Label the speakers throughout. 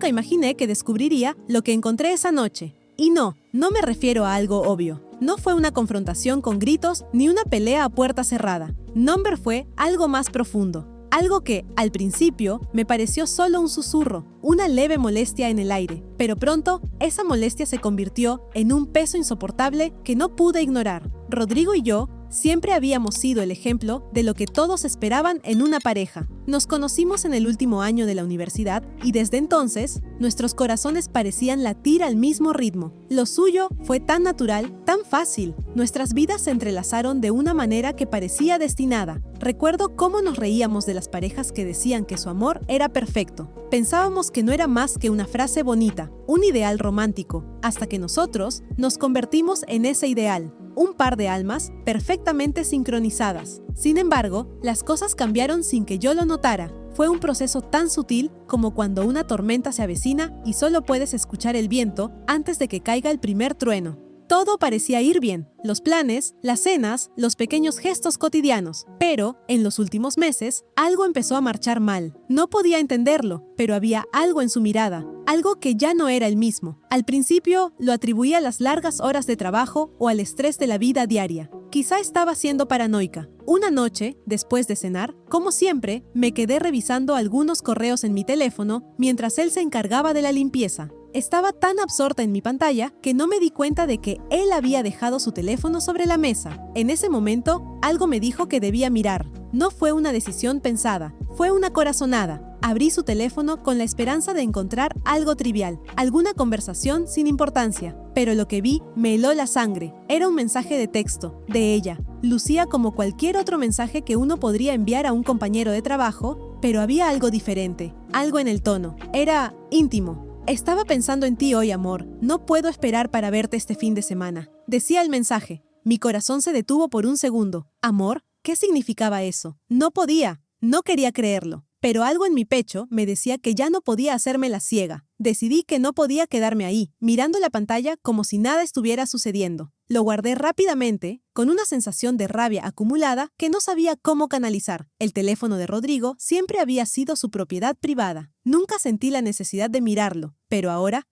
Speaker 1: Nunca imaginé que descubriría lo que encontré esa noche. Y no me refiero a algo obvio. No fue una confrontación con gritos ni una pelea a puerta cerrada. Number fue algo más profundo. Algo que, al principio, me pareció solo un susurro, una leve molestia en el aire. Pero pronto, esa molestia se convirtió en un peso insoportable que no pude ignorar. Rodrigo y yo siempre habíamos sido el ejemplo de lo que todos esperaban en una pareja. Nos conocimos en el último año de la universidad y desde entonces, nuestros corazones parecían latir al mismo ritmo. Lo suyo fue tan natural, tan fácil. Nuestras vidas se entrelazaron de una manera que parecía destinada. Recuerdo cómo nos reíamos de las parejas que decían que su amor era perfecto. Pensábamos que no era más que una frase bonita, un ideal romántico, hasta que nosotros nos convertimos en ese ideal. Un par de almas perfectamente sincronizadas. Sin embargo, las cosas cambiaron sin que yo lo notara. Fue un proceso tan sutil como cuando una tormenta se avecina y solo puedes escuchar el viento antes de que caiga el primer trueno. Todo parecía ir bien, los planes, las cenas, los pequeños gestos cotidianos. Pero, en los últimos meses, algo empezó a marchar mal. No podía entenderlo, pero había algo en su mirada, algo que ya no era el mismo. Al principio, lo atribuía a las largas horas de trabajo o al estrés de la vida diaria. Quizá estaba siendo paranoica. Una noche, después de cenar, como siempre, me quedé revisando algunos correos en mi teléfono mientras él se encargaba de la limpieza. Estaba tan absorta en mi pantalla que no me di cuenta de que él había dejado su teléfono sobre la mesa. En ese momento, algo me dijo que debía mirar. No fue una decisión pensada, fue una corazonada. Abrí su teléfono con la esperanza de encontrar algo trivial, alguna conversación sin importancia. Pero lo que vi me heló la sangre. Era un mensaje de texto, de ella. Lucía como cualquier otro mensaje que uno podría enviar a un compañero de trabajo, pero había algo diferente, algo en el tono. Era íntimo. Estaba pensando en ti hoy, amor. No puedo esperar para verte este fin de semana. Decía el mensaje. Mi corazón se detuvo por un segundo. ¿Amor? ¿Qué significaba eso? No podía. No quería creerlo. Pero algo en mi pecho me decía que ya no podía hacerme la ciega. Decidí que no podía quedarme ahí, mirando la pantalla como si nada estuviera sucediendo. Lo guardé rápidamente, con una sensación de rabia acumulada que no sabía cómo canalizar. El teléfono de Rodrigo siempre había sido su propiedad privada. Nunca sentí la necesidad de mirarlo, pero ahora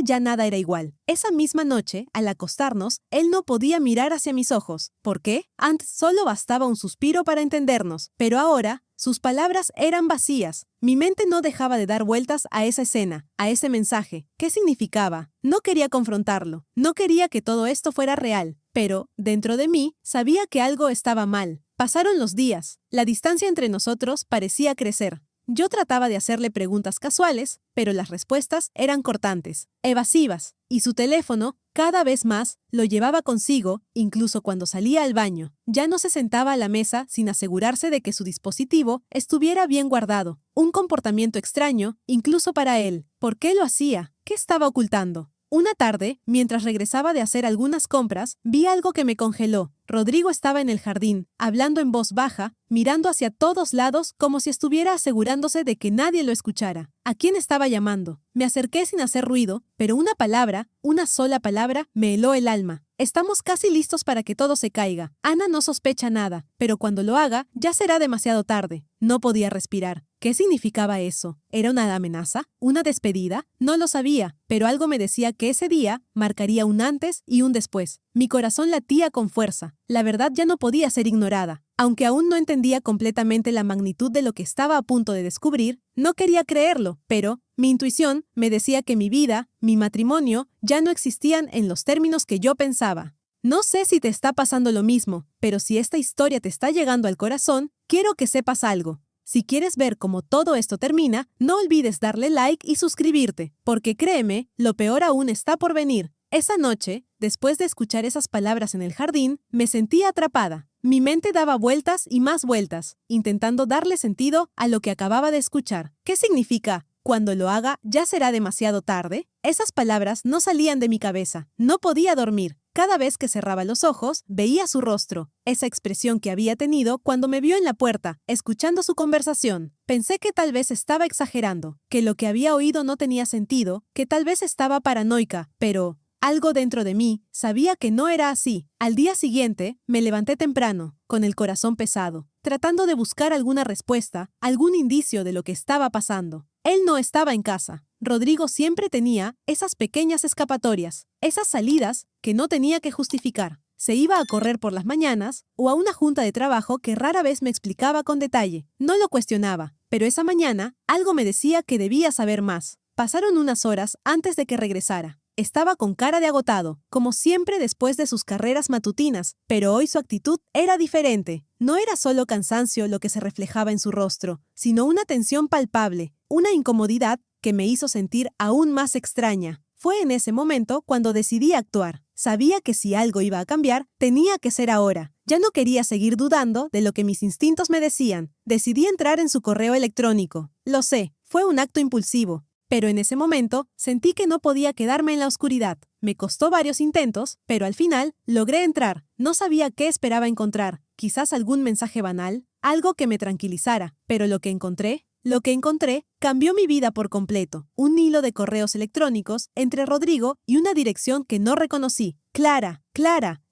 Speaker 1: ya nada era igual. Esa misma noche, al acostarnos, él no podía mirar hacia mis ojos. ¿Por qué? Antes solo bastaba un suspiro para entendernos, pero ahora sus palabras eran vacías. Mi mente no dejaba de dar vueltas a esa escena, a ese mensaje. ¿Qué significaba? No quería confrontarlo. No quería que todo esto fuera real. Pero, dentro de mí, sabía que algo estaba mal. Pasaron los días. La distancia entre nosotros parecía crecer. Yo trataba de hacerle preguntas casuales, pero las respuestas eran cortantes, evasivas, y su teléfono, cada vez más, lo llevaba consigo, incluso cuando salía al baño. Ya no se sentaba a la mesa sin asegurarse de que su dispositivo estuviera bien guardado. Un comportamiento extraño, incluso para él. ¿Por qué lo hacía? ¿Qué estaba ocultando? Una tarde, mientras regresaba de hacer algunas compras, vi algo que me congeló. Rodrigo estaba en el jardín, hablando en voz baja, mirando hacia todos lados como si estuviera asegurándose de que nadie lo escuchara. ¿A quién estaba llamando? Me acerqué sin hacer ruido, pero una palabra, una sola palabra, me heló el alma. Estamos casi listos para que todo se caiga. Ana no sospecha nada, pero cuando lo haga, ya será demasiado tarde. No podía respirar. ¿Qué significaba eso? ¿Era una amenaza? ¿Una despedida? No lo sabía, pero algo me decía que ese día marcaría un antes y un después. Mi corazón latía con fuerza. La verdad ya no podía ser ignorada. Aunque aún no entendía completamente la magnitud de lo que estaba a punto de descubrir, no quería creerlo, pero mi intuición me decía que mi vida, mi matrimonio, ya no existían en los términos que yo pensaba. No sé si te está pasando lo mismo, pero si esta historia te está llegando al corazón, quiero que sepas algo. Si quieres ver cómo todo esto termina, no olvides darle like y suscribirte, porque créeme, lo peor aún está por venir. Esa noche, después de escuchar esas palabras en el jardín, me sentí atrapada. Mi mente daba vueltas y más vueltas, intentando darle sentido a lo que acababa de escuchar. ¿Qué significa? Cuando lo haga, ¿ya será demasiado tarde? Esas palabras no salían de mi cabeza. No podía dormir. Cada vez que cerraba los ojos, veía su rostro, esa expresión que había tenido cuando me vio en la puerta, escuchando su conversación. Pensé que tal vez estaba exagerando, que lo que había oído no tenía sentido, que tal vez estaba paranoica, pero algo dentro de mí sabía que no era así. Al día siguiente, me levanté temprano, con el corazón pesado, tratando de buscar alguna respuesta, algún indicio de lo que estaba pasando. Él no estaba en casa. Rodrigo siempre tenía esas pequeñas escapatorias, esas salidas que no tenía que justificar. Se iba a correr por las mañanas o a una junta de trabajo que rara vez me explicaba con detalle. No lo cuestionaba, pero esa mañana algo me decía que debía saber más. Pasaron unas horas antes de que regresara. Estaba con cara de agotado, como siempre después de sus carreras matutinas, pero hoy su actitud era diferente. No era solo cansancio lo que se reflejaba en su rostro, sino una tensión palpable, una incomodidad que me hizo sentir aún más extraña. Fue en ese momento cuando decidí actuar. Sabía que si algo iba a cambiar, tenía que ser ahora. Ya no quería seguir dudando de lo que mis instintos me decían. Decidí entrar en su correo electrónico. Lo sé, fue un acto impulsivo. Pero en ese momento sentí que no podía quedarme en la oscuridad. Me costó varios intentos, pero al final logré entrar. No sabía qué esperaba encontrar. Quizás algún mensaje banal, algo que me tranquilizara. Pero lo que encontré cambió mi vida por completo. Un hilo de correos electrónicos entre Rodrigo y una dirección que no reconocí. Clara,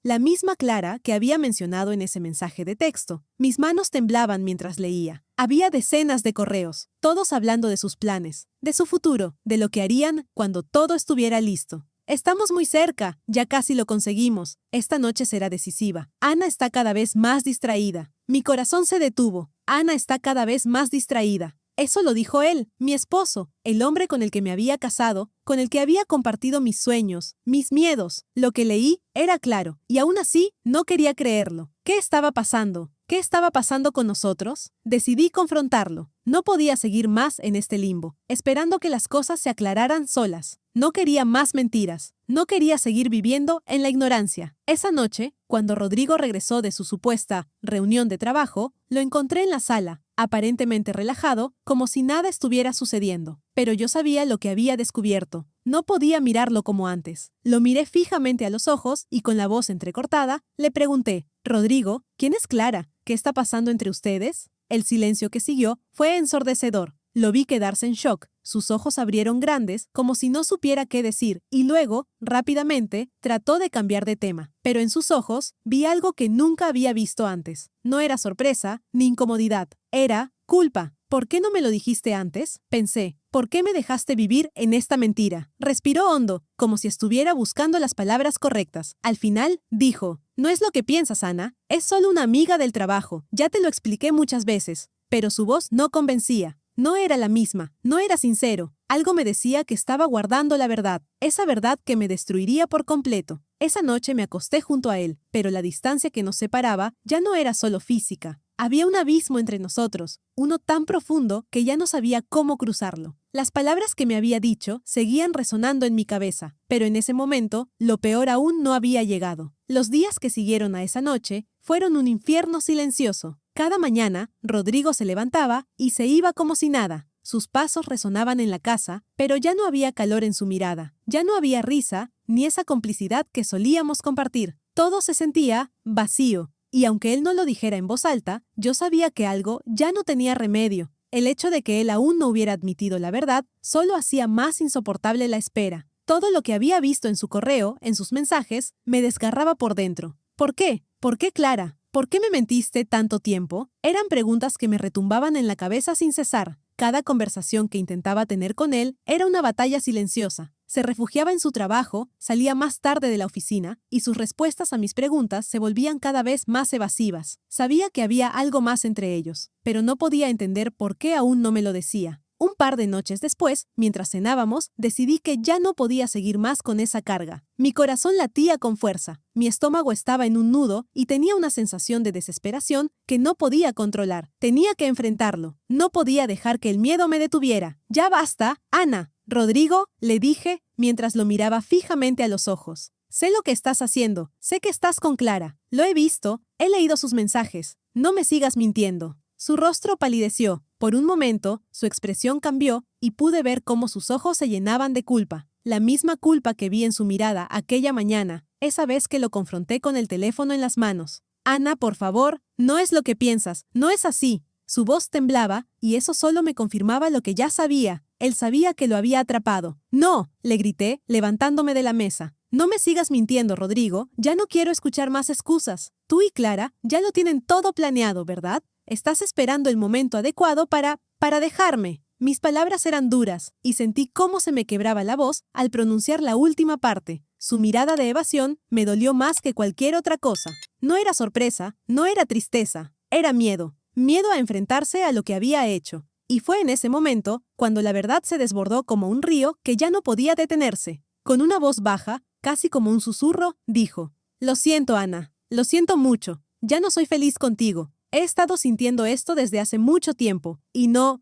Speaker 1: la misma Clara que había mencionado en ese mensaje de texto. Mis manos temblaban mientras leía. Había decenas de correos, todos hablando de sus planes, de su futuro, de lo que harían cuando todo estuviera listo. Estamos muy cerca, ya casi lo conseguimos. Esta noche será decisiva. Ana está cada vez más distraída. Mi corazón se detuvo. Ana está cada vez más distraída. Eso lo dijo él, mi esposo, el hombre con el que me había casado, con el que había compartido mis sueños, mis miedos. Lo que leí era claro, y aún así no quería creerlo. ¿Qué estaba pasando? ¿Qué estaba pasando con nosotros? Decidí confrontarlo. No podía seguir más en este limbo, esperando que las cosas se aclararan solas. No quería más mentiras. No quería seguir viviendo en la ignorancia. Esa noche, cuando Rodrigo regresó de su supuesta reunión de trabajo, lo encontré en la sala, aparentemente relajado, como si nada estuviera sucediendo. Pero yo sabía lo que había descubierto. No podía mirarlo como antes. Lo miré fijamente a los ojos y con la voz entrecortada, le pregunté, «Rodrigo, ¿quién es Clara? ¿Qué está pasando entre ustedes?» El silencio que siguió fue ensordecedor. Lo vi quedarse en shock. Sus ojos abrieron grandes, como si no supiera qué decir, y luego, rápidamente, trató de cambiar de tema. Pero en sus ojos vi algo que nunca había visto antes. No era sorpresa ni incomodidad. Era culpa. ¿Por qué no me lo dijiste antes? Pensé. ¿Por qué me dejaste vivir en esta mentira? Respiró hondo, como si estuviera buscando las palabras correctas. Al final, dijo, «No es lo que piensas, Ana. Es solo una amiga del trabajo. Ya te lo expliqué muchas veces». Pero su voz no convencía. No era la misma. No era sincero. Algo me decía que estaba guardando la verdad. Esa verdad que me destruiría por completo. Esa noche me acosté junto a él, pero la distancia que nos separaba ya no era solo física. Había un abismo entre nosotros, uno tan profundo que ya no sabía cómo cruzarlo. Las palabras que me había dicho seguían resonando en mi cabeza, pero en ese momento, lo peor aún no había llegado. Los días que siguieron a esa noche fueron un infierno silencioso. Cada mañana, Rodrigo se levantaba y se iba como si nada. Sus pasos resonaban en la casa, pero ya no había calor en su mirada. Ya no había risa, ni esa complicidad que solíamos compartir. Todo se sentía vacío. Y aunque él no lo dijera en voz alta, yo sabía que algo ya no tenía remedio. El hecho de que él aún no hubiera admitido la verdad solo hacía más insoportable la espera. Todo lo que había visto en su correo, en sus mensajes, me desgarraba por dentro. ¿Por qué? ¿Por qué, Clara? ¿Por qué me mentiste tanto tiempo? Eran preguntas que me retumbaban en la cabeza sin cesar. Cada conversación que intentaba tener con él era una batalla silenciosa. Se refugiaba en su trabajo, salía más tarde de la oficina, y sus respuestas a mis preguntas se volvían cada vez más evasivas. Sabía que había algo más entre ellos, pero no podía entender por qué aún no me lo decía. Un par de noches después, mientras cenábamos, decidí que ya no podía seguir más con esa carga. Mi corazón latía con fuerza, mi estómago estaba en un nudo y tenía una sensación de desesperación que no podía controlar. Tenía que enfrentarlo. No podía dejar que el miedo me detuviera. «Ya basta, Ana». «Rodrigo», le dije, mientras lo miraba fijamente a los ojos. «Sé lo que estás haciendo. Sé que estás con Clara. Lo he visto. He leído sus mensajes. No me sigas mintiendo». Su rostro palideció. Por un momento, su expresión cambió y pude ver cómo sus ojos se llenaban de culpa. La misma culpa que vi en su mirada aquella mañana, esa vez que lo confronté con el teléfono en las manos. «Ana, por favor, no es lo que piensas. No es así». Su voz temblaba y eso solo me confirmaba lo que ya sabía. Él sabía que lo había atrapado. «No», le grité, levantándome de la mesa. «No me sigas mintiendo, Rodrigo. Ya no quiero escuchar más excusas. Tú y Clara ya lo tienen todo planeado, ¿verdad? Estás esperando el momento adecuado para dejarme». Mis palabras eran duras y sentí cómo se me quebraba la voz al pronunciar la última parte. Su mirada de evasión me dolió más que cualquier otra cosa. No era sorpresa, no era tristeza, era miedo. Miedo a enfrentarse a lo que había hecho. Y fue en ese momento cuando la verdad se desbordó como un río que ya no podía detenerse. Con una voz baja, casi como un susurro, dijo: «Lo siento, Ana. Lo siento mucho. Ya no soy feliz contigo. He estado sintiendo esto desde hace mucho tiempo. Y no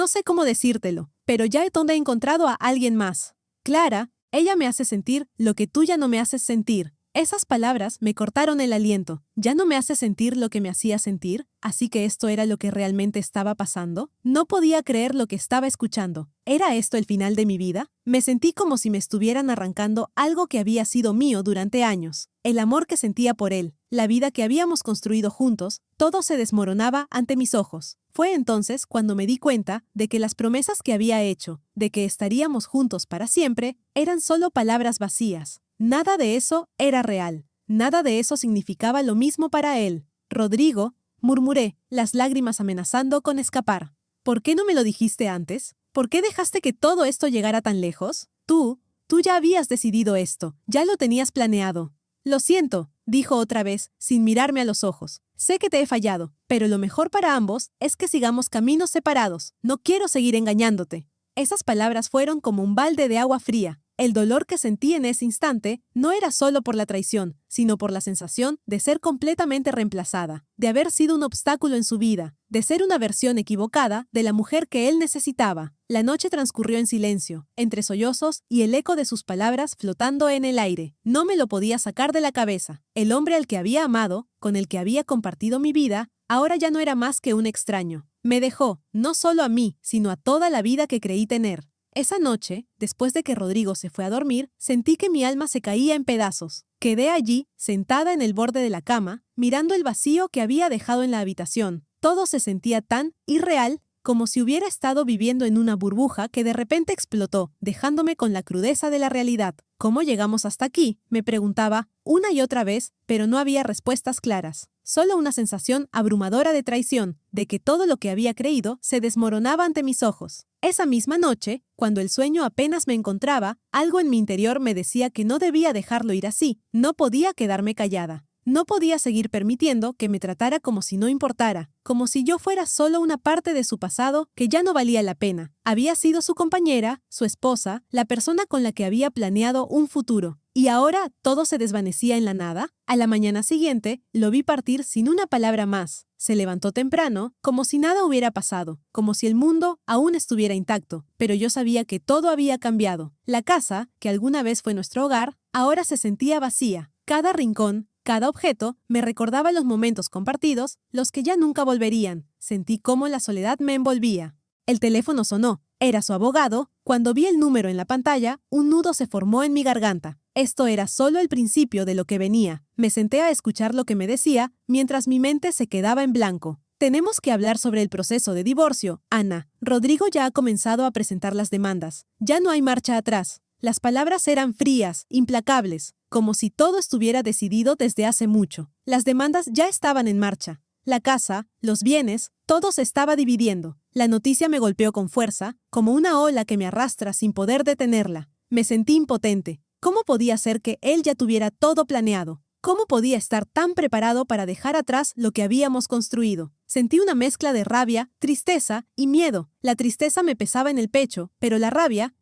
Speaker 1: sé cómo decírtelo, pero ya he encontrado a alguien más. Clara, ella me hace sentir lo que tú ya no me haces sentir». Esas palabras me cortaron el aliento. ¿Ya no me hace sentir lo que me hacía sentir? ¿Así que esto era lo que realmente estaba pasando? No podía creer lo que estaba escuchando. ¿Era esto el final de mi vida? Me sentí como si me estuvieran arrancando algo que había sido mío durante años. El amor que sentía por él, la vida que habíamos construido juntos, todo se desmoronaba ante mis ojos. Fue entonces cuando me di cuenta de que las promesas que había hecho, de que estaríamos juntos para siempre, eran solo palabras vacías. Nada de eso era real. Nada de eso significaba lo mismo para él. «Rodrigo», murmuré, las lágrimas amenazando con escapar. «¿Por qué no me lo dijiste antes? ¿Por qué dejaste que todo esto llegara tan lejos? Tú ya habías decidido esto, ya lo tenías planeado». «Lo siento», dijo otra vez, sin mirarme a los ojos. «Sé que te he fallado, pero lo mejor para ambos es que sigamos caminos separados. No quiero seguir engañándote». Esas palabras fueron como un balde de agua fría. El dolor que sentí en ese instante no era solo por la traición, sino por la sensación de ser completamente reemplazada, de haber sido un obstáculo en su vida, de ser una versión equivocada de la mujer que él necesitaba. La noche transcurrió en silencio, entre sollozos y el eco de sus palabras flotando en el aire. No me lo podía sacar de la cabeza. El hombre al que había amado, con el que había compartido mi vida, ahora ya no era más que un extraño. Me dejó, no solo a mí, sino a toda la vida que creí tener. Esa noche, después de que Rodrigo se fue a dormir, sentí que mi alma se caía en pedazos. Quedé allí, sentada en el borde de la cama, mirando el vacío que había dejado en la habitación. Todo se sentía tan irreal como si hubiera estado viviendo en una burbuja que de repente explotó, dejándome con la crudeza de la realidad. ¿Cómo llegamos hasta aquí?, me preguntaba una y otra vez, pero no había respuestas claras. Solo una sensación abrumadora de traición, de que todo lo que había creído se desmoronaba ante mis ojos. Esa misma noche, cuando el sueño apenas me encontraba, algo en mi interior me decía que no debía dejarlo ir así. No podía quedarme callada. No podía seguir permitiendo que me tratara como si no importara, como si yo fuera solo una parte de su pasado que ya no valía la pena. Había sido su compañera, su esposa, la persona con la que había planeado un futuro. ¿Y ahora todo se desvanecía en la nada? A la mañana siguiente, lo vi partir sin una palabra más. Se levantó temprano, como si nada hubiera pasado, como si el mundo aún estuviera intacto, pero yo sabía que todo había cambiado. La casa, que alguna vez fue nuestro hogar, ahora se sentía vacía. Cada rincón, cada objeto me recordaba los momentos compartidos, los que ya nunca volverían. Sentí cómo la soledad me envolvía. El teléfono sonó. Era su abogado. Cuando vi el número en la pantalla, un nudo se formó en mi garganta. Esto era solo el principio de lo que venía. Me senté a escuchar lo que me decía, mientras mi mente se quedaba en blanco. «Tenemos que hablar sobre el proceso de divorcio, Ana. Rodrigo ya ha comenzado a presentar las demandas. Ya no hay marcha atrás». Las palabras eran frías, implacables, como si todo estuviera decidido desde hace mucho. Las demandas ya estaban en marcha. La casa, los bienes, todo se estaba dividiendo. La noticia me golpeó con fuerza, como una ola que me arrastra sin poder detenerla. Me sentí impotente. ¿Cómo podía ser que él ya tuviera todo planeado? ¿Cómo podía estar tan preparado para dejar atrás lo que habíamos construido? Sentí una mezcla de rabia, tristeza y miedo. La tristeza me pesaba en el pecho, pero la rabia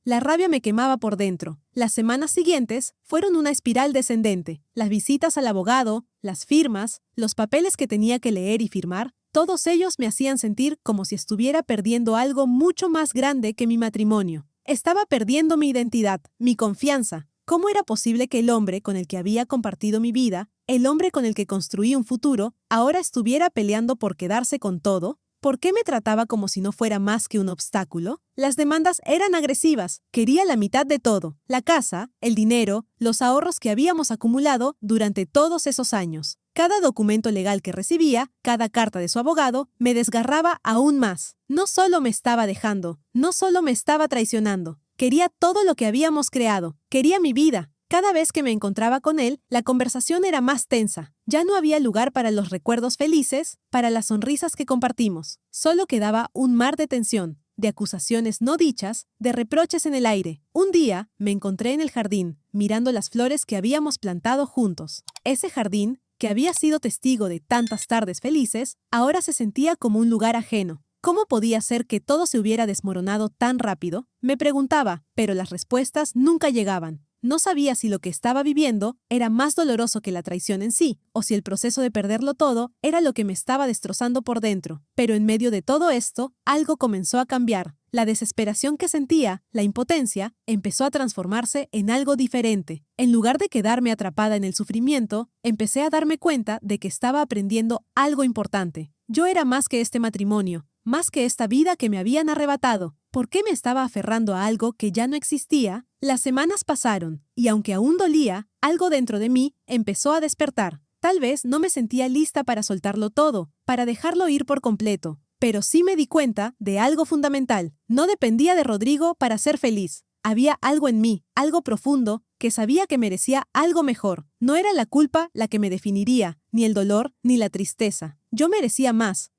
Speaker 1: me quemaba por dentro. Las semanas siguientes fueron una espiral descendente. Las visitas al abogado, las firmas, los papeles que tenía que leer y firmar, todos ellos me hacían sentir como si estuviera perdiendo algo mucho más grande que mi matrimonio. Estaba perdiendo mi identidad, mi confianza. ¿Cómo era posible que el hombre con el que había compartido mi vida, el hombre con el que construí un futuro, ahora estuviera peleando por quedarse con todo? ¿Por qué me trataba como si no fuera más que un obstáculo? Las demandas eran agresivas. Quería la mitad de todo: la casa, el dinero, los ahorros que habíamos acumulado durante todos esos años. Cada documento legal que recibía, cada carta de su abogado, me desgarraba aún más. No solo me estaba dejando, no solo me estaba traicionando. Quería todo lo que habíamos creado. Quería mi vida. Cada vez que me encontraba con él, la conversación era más tensa. Ya no había lugar para los recuerdos felices, para las sonrisas que compartimos. Solo quedaba un mar de tensión. de acusaciones no dichas, de reproches en el aire. Un día me encontré en el jardín, mirando las flores que habíamos plantado juntos. Ese jardín, que había sido testigo de tantas tardes felices, ahora se sentía como un lugar ajeno. ¿Cómo podía ser que todo se hubiera desmoronado tan rápido? Me preguntaba, pero las respuestas nunca llegaban. No sabía si lo que estaba viviendo era más doloroso que la traición en sí, o si el proceso de perderlo todo era lo que me estaba destrozando por dentro. Pero en medio de todo esto, algo comenzó a cambiar. La desesperación que sentía, la impotencia, empezó a transformarse en algo diferente. En lugar de quedarme atrapada en el sufrimiento, empecé a darme cuenta de que estaba aprendiendo algo importante. Yo era más que este matrimonio, más que esta vida que me habían arrebatado. ¿Por qué me estaba aferrando a algo que ya no existía? Las semanas pasaron, y aunque aún dolía, algo dentro de mí empezó a despertar. Tal vez no me sentía lista para soltarlo todo, para dejarlo ir por completo. Pero sí me di cuenta de algo fundamental. No dependía de Rodrigo para ser feliz. Había algo en mí, algo profundo, que sabía que merecía algo mejor. No era la culpa la que me definiría, ni el dolor, ni la tristeza. Yo merecía más.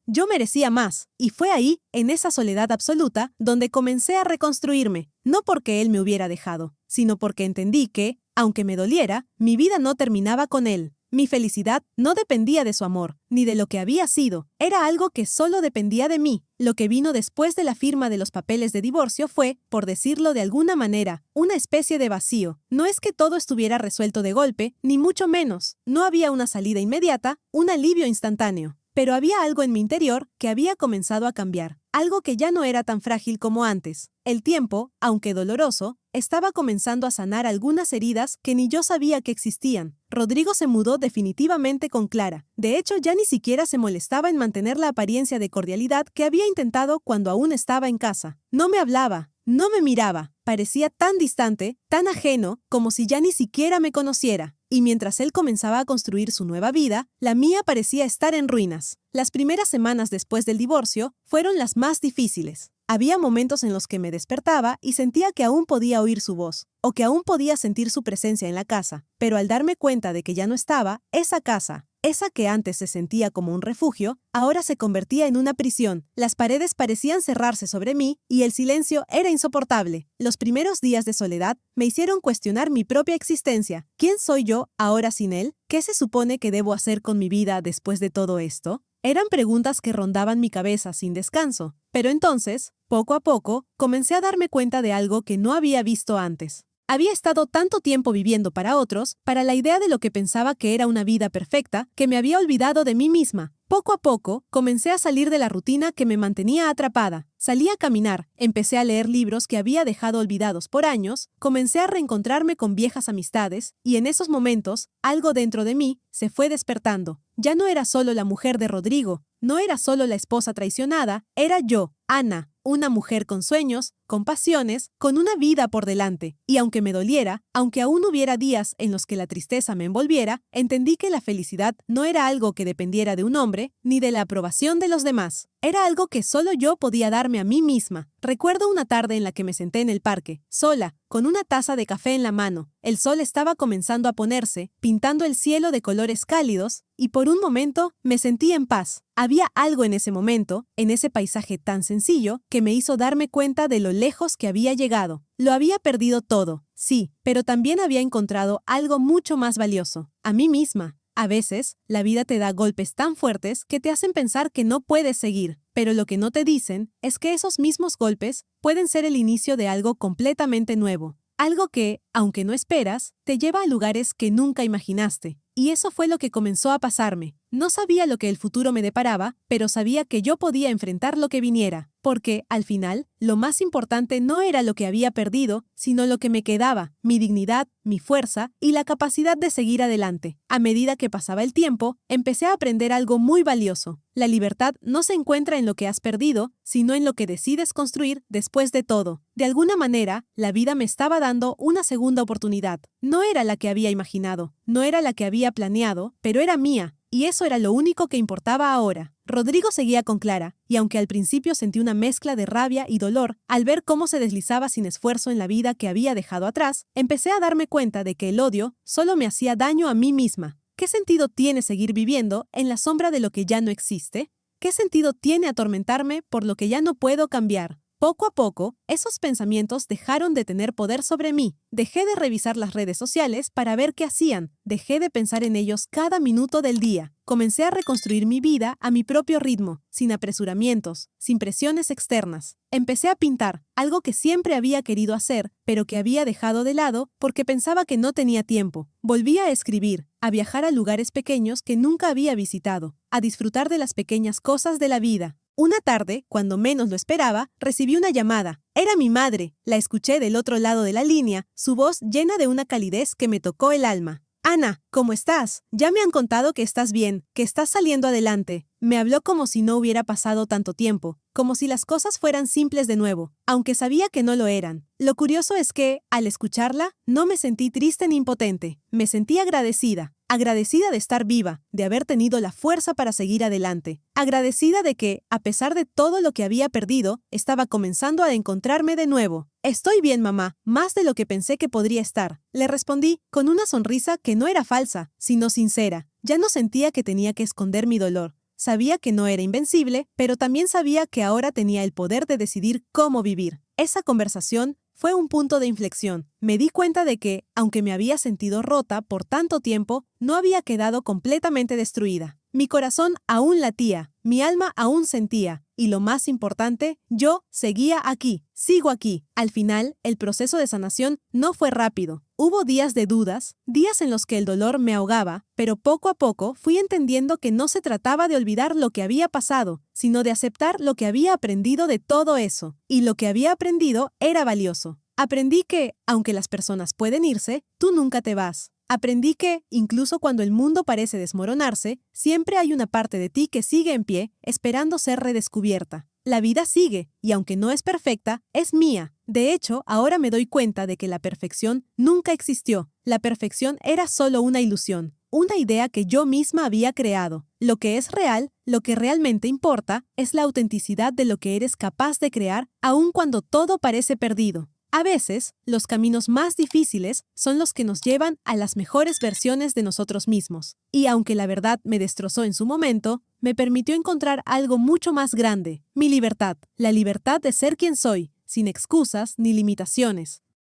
Speaker 1: Y fue ahí, en esa soledad absoluta, donde comencé a reconstruirme. No porque él me hubiera dejado, sino porque entendí que, aunque me doliera, mi vida no terminaba con él. Mi felicidad no dependía de su amor, ni de lo que había sido. Era algo que solo dependía de mí. Lo que vino después de la firma de los papeles de divorcio fue, por decirlo de alguna manera, una especie de vacío. No es que todo estuviera resuelto de golpe, ni mucho menos. No había una salida inmediata, un alivio instantáneo. Pero había algo en mi interior que había comenzado a cambiar. Algo que ya no era tan frágil como antes. El tiempo, aunque doloroso, estaba comenzando a sanar algunas heridas que ni yo sabía que existían. Rodrigo se mudó definitivamente con Clara. De hecho, ya ni siquiera se molestaba en mantener la apariencia de cordialidad que había intentado cuando aún estaba en casa. No me hablaba, no me miraba. Parecía tan distante, tan ajeno, como si ya ni siquiera me conociera. Y mientras él comenzaba a construir su nueva vida, la mía parecía estar en ruinas. Las primeras semanas después del divorcio fueron las más difíciles. Había momentos en los que me despertaba y sentía que aún podía oír su voz, o que aún podía sentir su presencia en la casa. Pero al darme cuenta de que ya no estaba, esa casa, esa que antes se sentía como un refugio, ahora se convertía en una prisión. Las paredes parecían cerrarse sobre mí y el silencio era insoportable. Los primeros días de soledad me hicieron cuestionar mi propia existencia. ¿Quién soy yo ahora sin él? ¿Qué se supone que debo hacer con mi vida después de todo esto? Eran preguntas que rondaban mi cabeza sin descanso. Pero entonces, poco a poco, comencé a darme cuenta de algo que no había visto antes. Había estado tanto tiempo viviendo para otros, para la idea de lo que pensaba que era una vida perfecta, que me había olvidado de mí misma. Poco a poco, comencé a salir de la rutina que me mantenía atrapada. Salí a caminar, empecé a leer libros que había dejado olvidados por años, comencé a reencontrarme con viejas amistades, y en esos momentos, algo dentro de mí se fue despertando. Ya no era solo la mujer de Rodrigo, no era solo la esposa traicionada, era yo, Ana, una mujer con sueños, con pasiones, con una vida por delante. Y aunque me doliera, aunque aún hubiera días en los que la tristeza me envolviera, entendí que la felicidad no era algo que dependiera de un hombre, ni de la aprobación de los demás. Era algo que solo yo podía darme a mí misma. Recuerdo una tarde en la que me senté en el parque, sola, con una taza de café en la mano. El sol estaba comenzando a ponerse, pintando el cielo de colores cálidos, y por un momento me sentí en paz. Había algo en ese momento, en ese paisaje tan sencillo, que me hizo darme cuenta de lo lejos que había llegado. Lo había perdido todo, sí, pero también había encontrado algo mucho más valioso, a mí misma. A veces, la vida te da golpes tan fuertes que te hacen pensar que no puedes seguir, pero lo que no te dicen es que esos mismos golpes pueden ser el inicio de algo completamente nuevo. Algo que, aunque no esperas, te lleva a lugares que nunca imaginaste. Y eso fue lo que comenzó a pasarme. No sabía lo que el futuro me deparaba, pero sabía que yo podía enfrentar lo que viniera, porque, al final, lo más importante no era lo que había perdido, sino lo que me quedaba, mi dignidad, mi fuerza y la capacidad de seguir adelante. A medida que pasaba el tiempo, empecé a aprender algo muy valioso. La libertad no se encuentra en lo que has perdido, sino en lo que decides construir después de todo. De alguna manera, la vida me estaba dando una segunda oportunidad. No era la que había imaginado, no era la que había planeado, pero era mía. Y eso era lo único que importaba ahora. Rodrigo seguía con Clara, y aunque al principio sentí una mezcla de rabia y dolor al ver cómo se deslizaba sin esfuerzo en la vida que había dejado atrás, empecé a darme cuenta de que el odio solo me hacía daño a mí misma. ¿Qué sentido tiene seguir viviendo en la sombra de lo que ya no existe? ¿Qué sentido tiene atormentarme por lo que ya no puedo cambiar? Poco a poco, esos pensamientos dejaron de tener poder sobre mí. Dejé de revisar las redes sociales para ver qué hacían. Dejé de pensar en ellos cada minuto del día. Comencé a reconstruir mi vida a mi propio ritmo, sin apresuramientos, sin presiones externas. Empecé a pintar, algo que siempre había querido hacer, pero que había dejado de lado porque pensaba que no tenía tiempo. Volví a escribir, a viajar a lugares pequeños que nunca había visitado, a disfrutar de las pequeñas cosas de la vida. Una tarde, cuando menos lo esperaba, recibí una llamada. Era mi madre. La escuché del otro lado de la línea, su voz llena de una calidez que me tocó el alma. Ana, ¿cómo estás? Ya me han contado que estás bien, que estás saliendo adelante. Me habló como si no hubiera pasado tanto tiempo, como si las cosas fueran simples de nuevo, aunque sabía que no lo eran. Lo curioso es que, al escucharla, no me sentí triste ni impotente. Me sentí agradecida. Agradecida de estar viva, de haber tenido la fuerza para seguir adelante. Agradecida de que, a pesar de todo lo que había perdido, estaba comenzando a encontrarme de nuevo. Estoy bien, mamá, más de lo que pensé que podría estar. Le respondí, con una sonrisa que no era falsa, sino sincera. Ya no sentía que tenía que esconder mi dolor. Sabía que no era invencible, pero también sabía que ahora tenía el poder de decidir cómo vivir. Esa conversación fue un punto de inflexión. Me di cuenta de que, aunque me había sentido rota por tanto tiempo, no había quedado completamente destruida. Mi corazón aún latía, mi alma aún sentía, y lo más importante, yo seguía aquí, sigo aquí. Al final, el proceso de sanación no fue rápido. Hubo días de dudas, días en los que el dolor me ahogaba, pero poco a poco fui entendiendo que no se trataba de olvidar lo que había pasado, sino de aceptar lo que había aprendido de todo eso. Y lo que había aprendido era valioso. Aprendí que, aunque las personas pueden irse, tú nunca te vas. Aprendí que, incluso cuando el mundo parece desmoronarse, siempre hay una parte de ti que sigue en pie, esperando ser redescubierta. La vida sigue, y aunque no es perfecta, es mía. De hecho, ahora me doy cuenta de que la perfección nunca existió. La perfección era solo una ilusión, una idea que yo misma había creado. Lo que es real, lo que realmente importa, es la autenticidad de lo que eres capaz de crear, aun cuando todo parece perdido. A veces, los caminos más difíciles son los que nos llevan a las mejores versiones de nosotros mismos. Y aunque la verdad me destrozó en su momento, me permitió encontrar algo mucho más grande, mi libertad. La libertad de ser quien soy, sin excusas ni limitaciones.